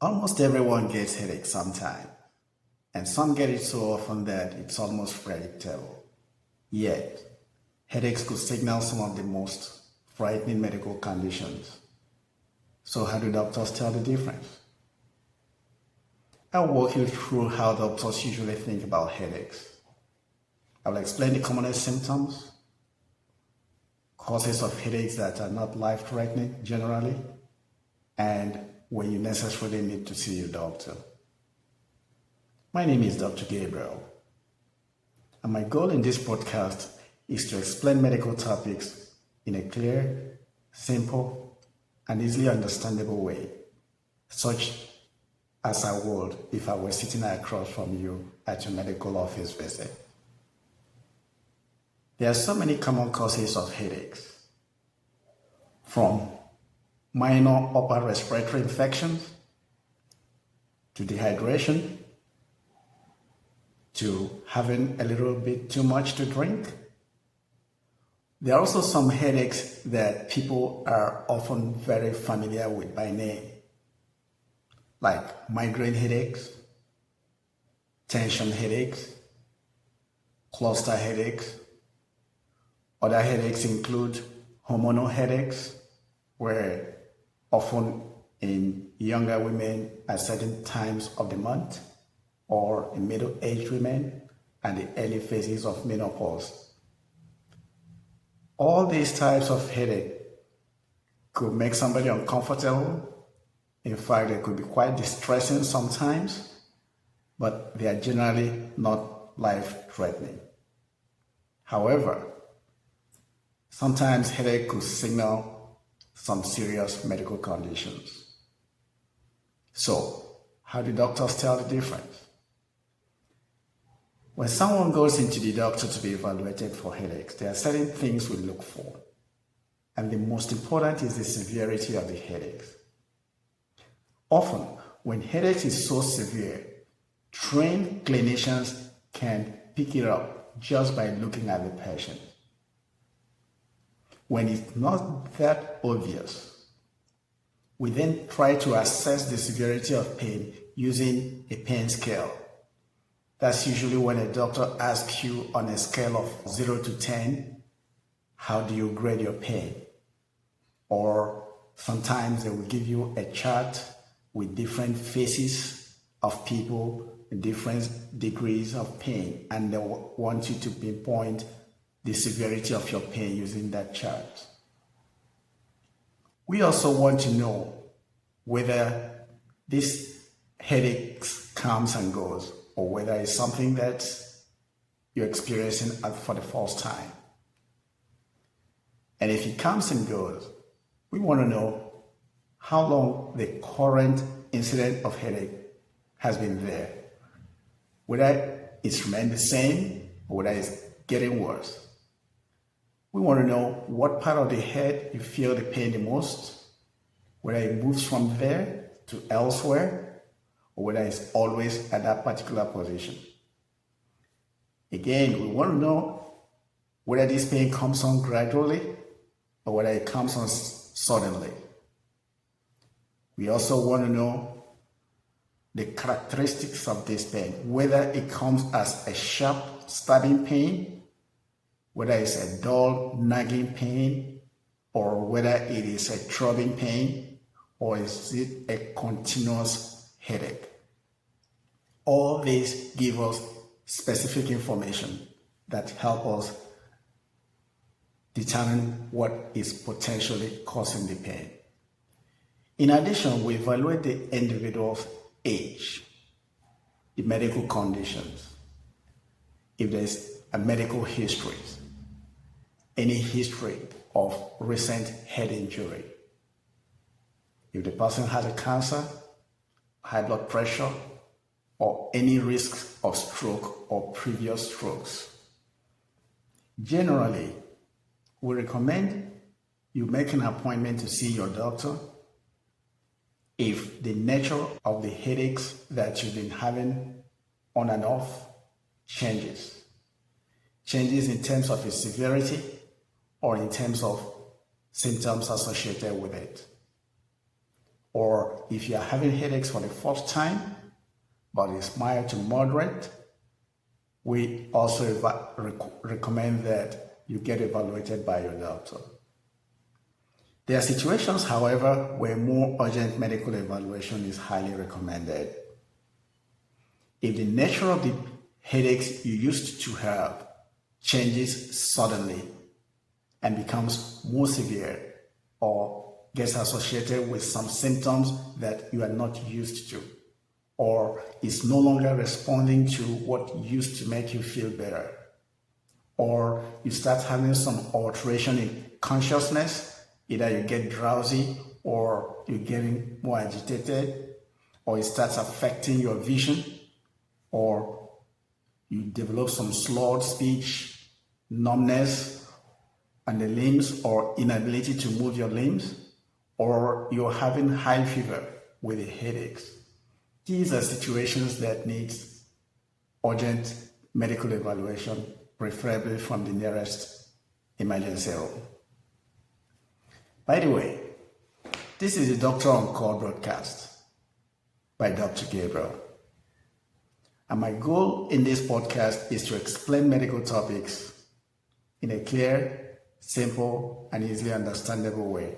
Almost everyone gets headaches sometime, and some get it so often that it's almost predictable. Yet, headaches could signal some of the most frightening medical conditions. So how do doctors tell the difference? I'll walk you through how doctors usually think about headaches. I will explain the commonest symptoms, causes of headaches that are not life-threatening generally, and when you necessarily need to see your doctor. My name is Dr. Gabriel, and my goal in this podcast is to explain medical topics in a clear, simple, and easily understandable way, such as I would if I were sitting across from you at your medical office visit. There are so many common causes of headaches, from minor upper respiratory infections to dehydration to having a little bit too much to drink. There are also some headaches that people are often very familiar with by name, like migraine headaches, tension headaches, cluster headaches. Other headaches include hormonal headaches, where often in younger women at certain times of the month, or in middle-aged women and the early phases of menopause. All these types of headache could make somebody uncomfortable. In fact, they could be quite distressing sometimes, but they are generally not life-threatening. However, sometimes headache could signal some serious medical conditions. So, how do doctors tell the difference? When someone goes into the doctor to be evaluated for headaches, there are certain things we look for. And the most important is the severity of the headaches. Often, when headaches is so severe, trained clinicians can pick it up just by looking at the patient. When it's not that obvious, we then try to assess the severity of pain using a pain scale. That's usually when a doctor asks you on a scale of 0 to 10, how do you grade your pain? Or sometimes they will give you a chart with different faces of people, different degrees of pain, and they want you to pinpoint the severity of your pain using that chart. We also want to know whether this headache comes and goes, or whether it's something that you're experiencing for the first time. And if it comes and goes, we want to know how long the current incident of headache has been there, whether it's remained the same or whether it's getting worse. We want to know what part of the head you feel the pain the most, whether it moves from there to elsewhere, or whether it's always at that particular position. Again, we want to know whether this pain comes on gradually or whether it comes on suddenly. We also want to know the characteristics of this pain, whether it comes as a sharp stabbing pain, whether it's a dull nagging pain, or whether it is a throbbing pain, or is it a continuous headache. All these give us specific information that help us determine what is potentially causing the pain. In addition, we evaluate the individual's age, the medical conditions, if there's a medical history, any history of recent head injury, if the person has a cancer, high blood pressure, or any risk of stroke or previous strokes. Generally, we recommend you make an appointment to see your doctor if the nature of the headaches that you've been having on and off changes. Changes in terms of its severity or in terms of symptoms associated with it. or if you are having headaches for the first time, but it's mild to moderate, we also recommend that you get evaluated by your doctor. There are situations, however, where more urgent medical evaluation is highly recommended. If the nature of the headaches you used to have changes suddenly and becomes more severe or gets associated with some symptoms that you are not used to, or is no longer responding to what used to make you feel better, or you start having some alteration in consciousness, either you get drowsy or you're getting more agitated, or it starts affecting your vision, or you develop some slurred speech, numbness on the limbs or inability to move your limbs, or you're having high fever with the headaches. These are situations that need urgent medical evaluation, preferably from the nearest emergency room. By the way, this is the Doctor on Call broadcast by Dr. Gabriel. And my goal in this podcast is to explain medical topics in a clear, simple, and easily understandable way,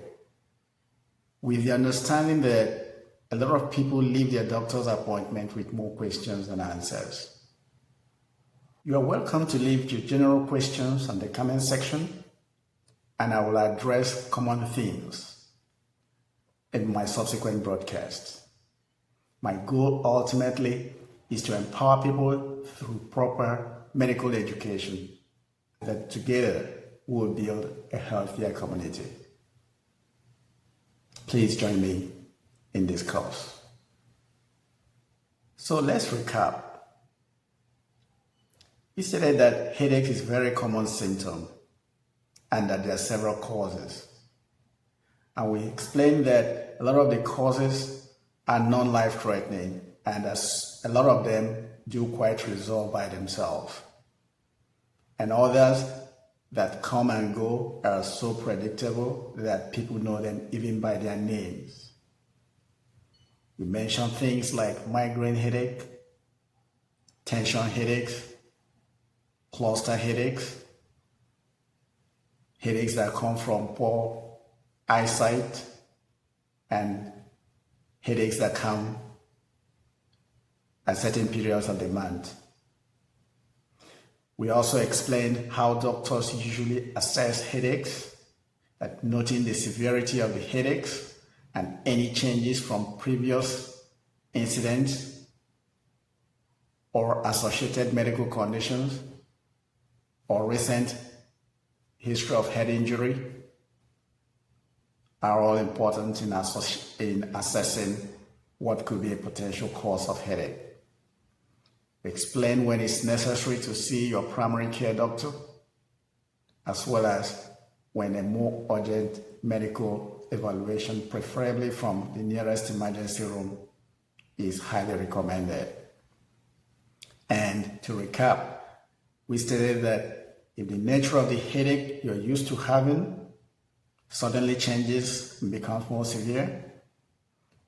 with the understanding that a lot of people leave their doctor's appointment with more questions than answers. You are welcome to leave your general questions in the comment section, and I will address common themes in my subsequent broadcasts. My goal ultimately is to empower people through proper medical education, that together we will build a healthier community. Please join me in this course. So let's recap. We stated that headache is a very common symptom and that there are several causes. And we explained that a lot of the causes are non-life threatening, and a lot of them do quite resolve by themselves. And others that come and go are so predictable that people know them even by their names. We mentioned things like migraine headache, tension headaches, cluster headaches, headaches that come from poor eyesight, and headaches that come at certain periods of the month. We also explained how doctors usually assess headaches, at noting the severity of the headaches and any changes from previous incidents or associated medical conditions or recent history of head injury are all important in assessing what could be a potential cause of headache. Explain when it's necessary to see your primary care doctor, as well as when a more urgent medical evaluation, preferably from the nearest emergency room, is highly recommended. And to recap, we stated that if the nature of the headache you're used to having suddenly changes and becomes more severe,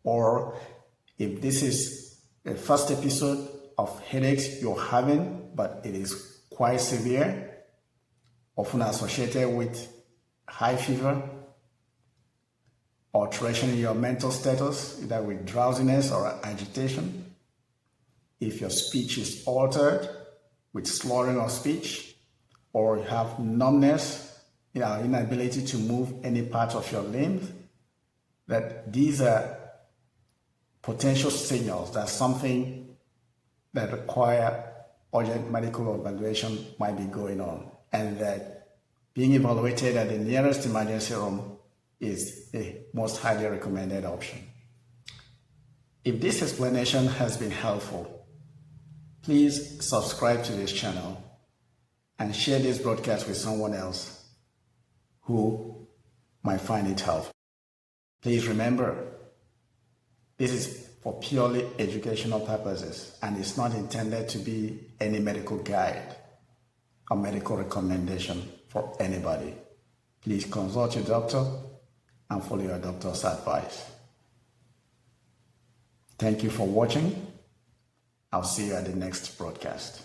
or if this is the first episode of headaches you're having, but it is quite severe, often associated with high fever, alteration in your mental status, either with drowsiness or agitation, if your speech is altered with slurring of speech, or you have numbness, inability to move any part of your limbs, that these are potential signals that something that require urgent medical evaluation might be going on, and that being evaluated at the nearest emergency room is the most highly recommended option. If this explanation has been helpful, please subscribe to this channel and share this broadcast with someone else who might find it helpful. Please remember, this is for purely educational purposes, and it's not intended to be any medical guide or medical recommendation for anybody. Please consult your doctor and follow your doctor's advice. Thank you for watching. I'll see you at the next broadcast.